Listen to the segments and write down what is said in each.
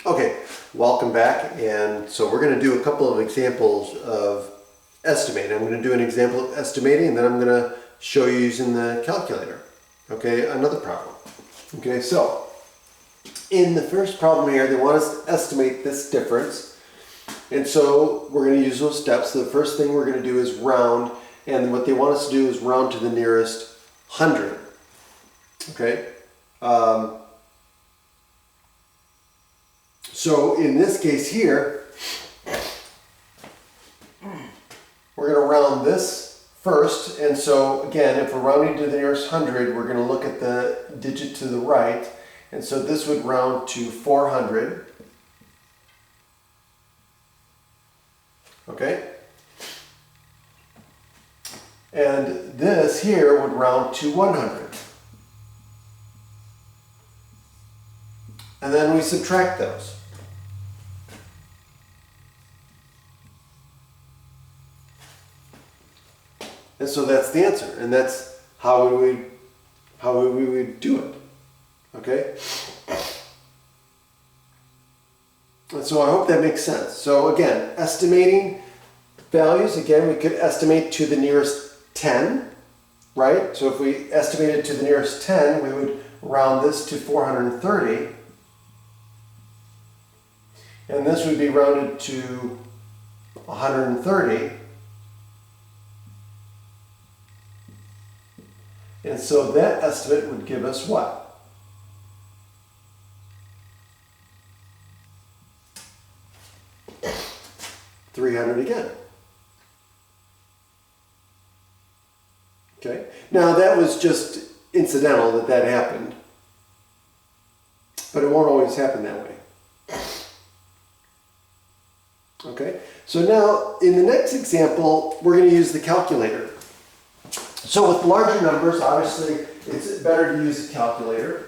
Okay, welcome back. And so we're going to do a couple of examples of estimating. I'm going to do an example of estimating, and then I'm going to show you using the calculator. Okay, another problem. Okay, so in the first problem here, they want us to estimate this difference. And so we're going to use those steps. So the first thing we're going to do is round, and what they want us to do is round to the nearest 100. Okay. So in this case here, we're going to round this first. And so again, if we're rounding to the nearest 100, we're going to look at the digit to the right. And so this would round to 400. Okay. And this here would round to 100. And then we subtract those. And so that's the answer, and that's how we would do it. Okay? And so I hope that makes sense. So again, estimating values, again, we could estimate to the nearest 10, right? So if we estimated to the nearest 10, we would round this to 430. And this would be rounded to 130. And so that estimate would give us what? $300 again. Okay. Now that was just incidental that happened, but it won't always happen that way. Okay. So now in the next example, we're going to use the calculator. So with larger numbers, obviously, it's better to use a calculator.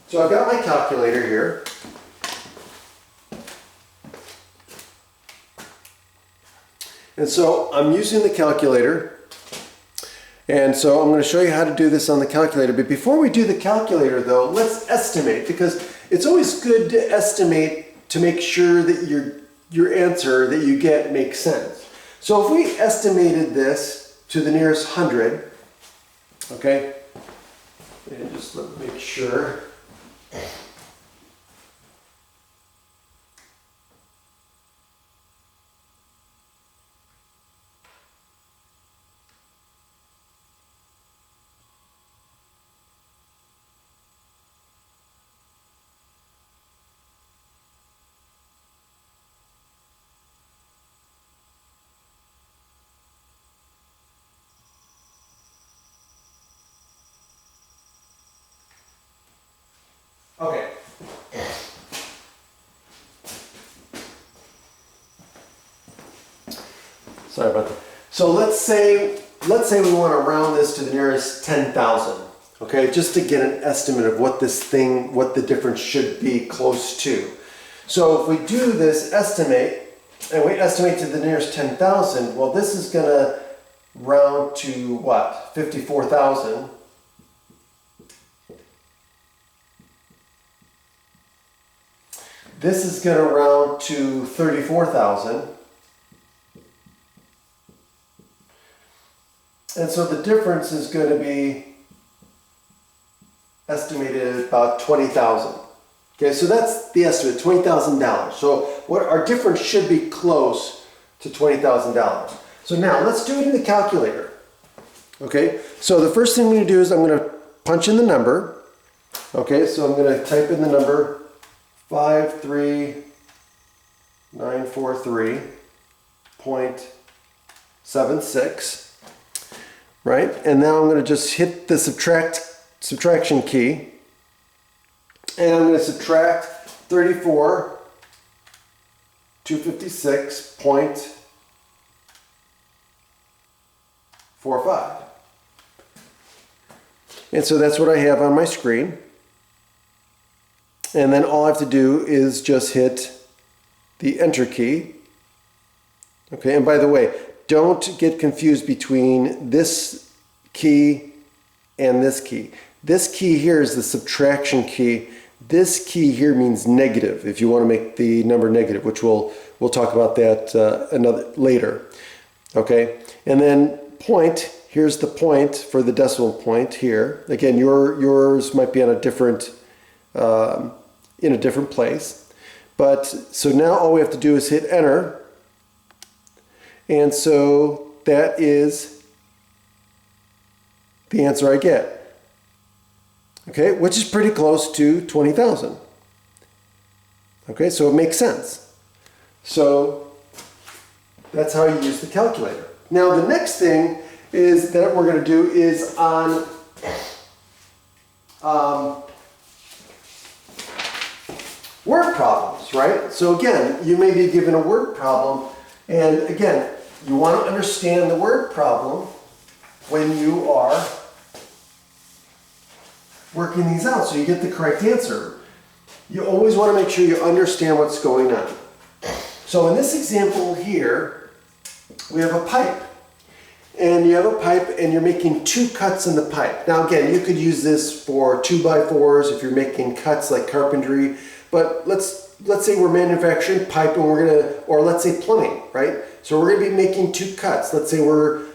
So I've got my calculator here. And so I'm using the calculator. And so I'm going to show you how to do this on the calculator. But before we do the calculator, though, let's estimate, because it's always good to estimate to make sure that your answer that you get makes sense. So if we estimated this to the nearest 100, okay, and just let me make sure. Okay. Sorry about that. So let's say we want to round this to the nearest 10,000. Okay, just to get an estimate of what the difference should be close to. So if we do this estimate, and we estimate to the nearest 10,000, well, this is going to round to what? 54,000. This is going to round to 34,000. And so the difference is going to be estimated at about 20,000. Okay, so that's the estimate, $20,000. So what our difference should be close to $20,000. So now let's do it in the calculator. Okay, so the first thing I'm going to do is I'm going to punch in the number. Okay, so I'm going to type in the number 53943.76, right? And now I'm going to just hit the subtraction key, and I'm going to subtract 34,256.45. And so that's what I have on my screen. And then all I have to do is just hit the enter key. Okay, and by the way, don't get confused between this key and this key. This key here is the subtraction key. This key here means negative, if you want to make the number negative, which we'll talk about that later. Okay, and then point, here's the point for the decimal point here. Again, yours might be on a different, in a different place. But so now all we have to do is hit enter. And so that is the answer I get. Okay, which is pretty close to 20,000. Okay, so it makes sense. So that's how you use the calculator. Now the next thing is that we're going to do is on word problems, right? So again, you may be given a word problem, and again, you want to understand the word problem when you are working these out so you get the correct answer. You always want to make sure you understand what's going on. So in this example here, we have a pipe. And you have a pipe and you're making 2 cuts in the pipe. Now again, you could use this for 2x4s if you're making cuts like carpentry, but let's say we're manufacturing pipe and we're gonna, or let's say plumbing, right? So we're gonna be making 2 cuts. Let's say we're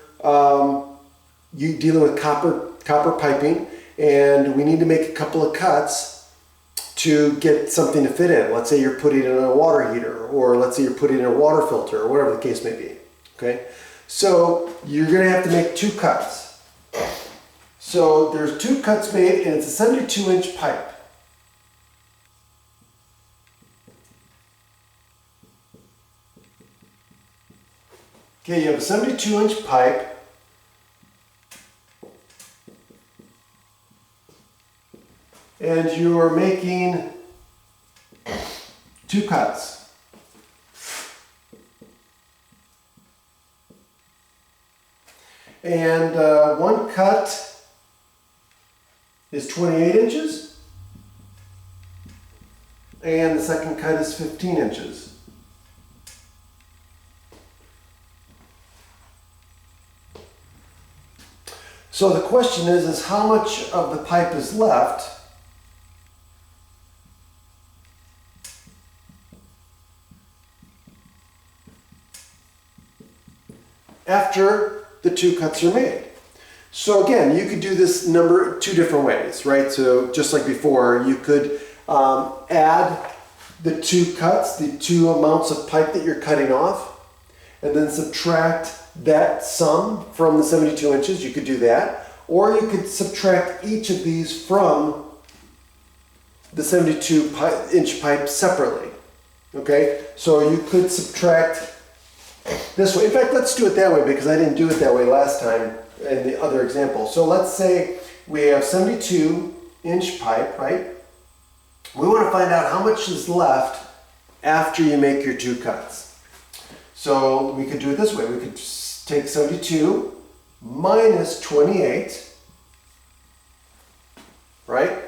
dealing with copper piping, and we need to make a couple of cuts to get something to fit in. Let's say you're putting in a water heater, or let's say you're putting in a water filter, or whatever the case may be, okay? So you're gonna have to make 2 cuts. So there's 2 cuts made, and it's a 72-inch pipe. Okay, you have a 72-inch pipe. And you are making 2 cuts. And one cut is 28 inches. And the second cut is 15 inches. So the question is how much of the pipe is left after the 2 cuts are made. So again, you could do this number 2 different ways, right? So just like before, you could add the 2 cuts, the 2 amounts of pipe that you're cutting off, and then subtract that sum from the 72 inches. You could do that. Or you could subtract each of these from the 72-inch pipe separately. Okay? So you could subtract this way. In fact, let's do it that way because I didn't do it that way last time in the other example. So let's say we have 72-inch pipe, right? We want to find out how much is left after you make your 2 cuts. So we could do it this way. We could take 72 minus 28, right?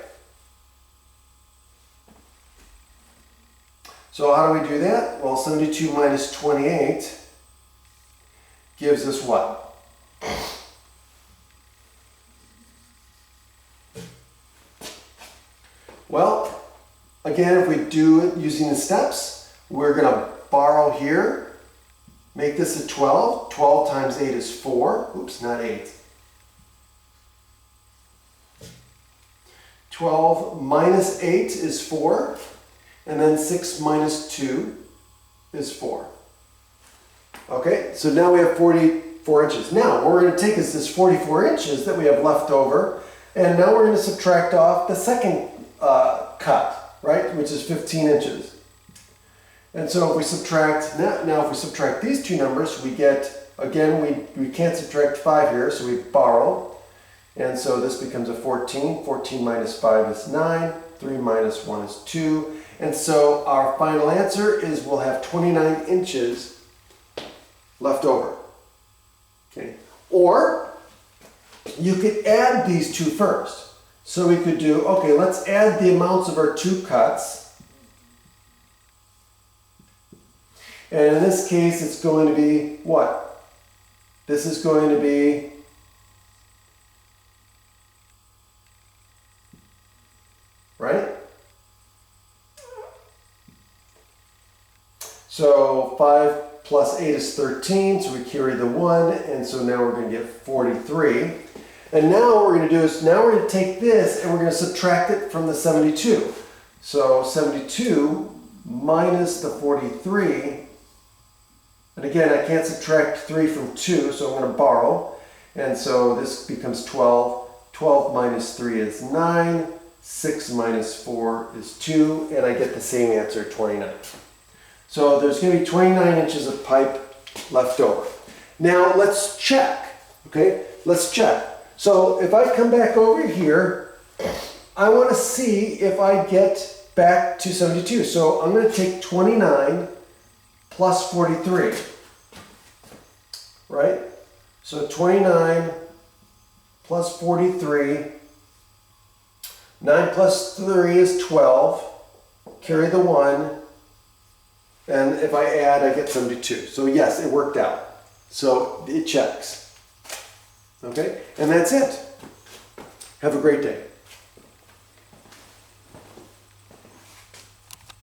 So how do we do that? Well, 72 minus 28 gives us what? Well, again, if we do it using the steps, we're going to borrow here, make this a 12. 12 times 8 is 4. Oops, not 8. 12 minus 8 is 4. And then 6 minus 2 is 4. Okay, so now we have 44 inches. Now, what we're going to take is this 44 inches that we have left over, and now we're going to subtract off the second cut, right, which is 15 inches. And so if we subtract, now if we subtract these 2 numbers, we get, again, we can't subtract 5 here, so we borrow. And so this becomes a 14. 14 minus 5 is 9. 3 minus 1 is 2. And so our final answer is we'll have 29 inches left over. Okay. Or you could add these 2 first. So we could do, okay, let's add the amounts of our 2 cuts. And in this case, it's going to be what? This is going to be right? So 5 plus 8 is 13, so we carry the 1, and so now we're going to get 43. And now what we're going to do is, now we're going to take this and we're going to subtract it from the 72. So 72 minus the 43, and again I can't subtract 3 from 2, so I'm going to borrow. And so this becomes 12. 12 minus 3 is 9. 6 minus 4 is 2, and I get the same answer, 29. So there's going to be 29 inches of pipe left over. Now let's check, okay? Let's check. So if I come back over here, I want to see if I get back to 72. So I'm going to take 29 plus 43, right? So 29 plus 43, 9 plus 3 is 12, carry the 1, and if I add, I get 72. So yes, it worked out. So it checks. Okay, and that's it. Have a great day.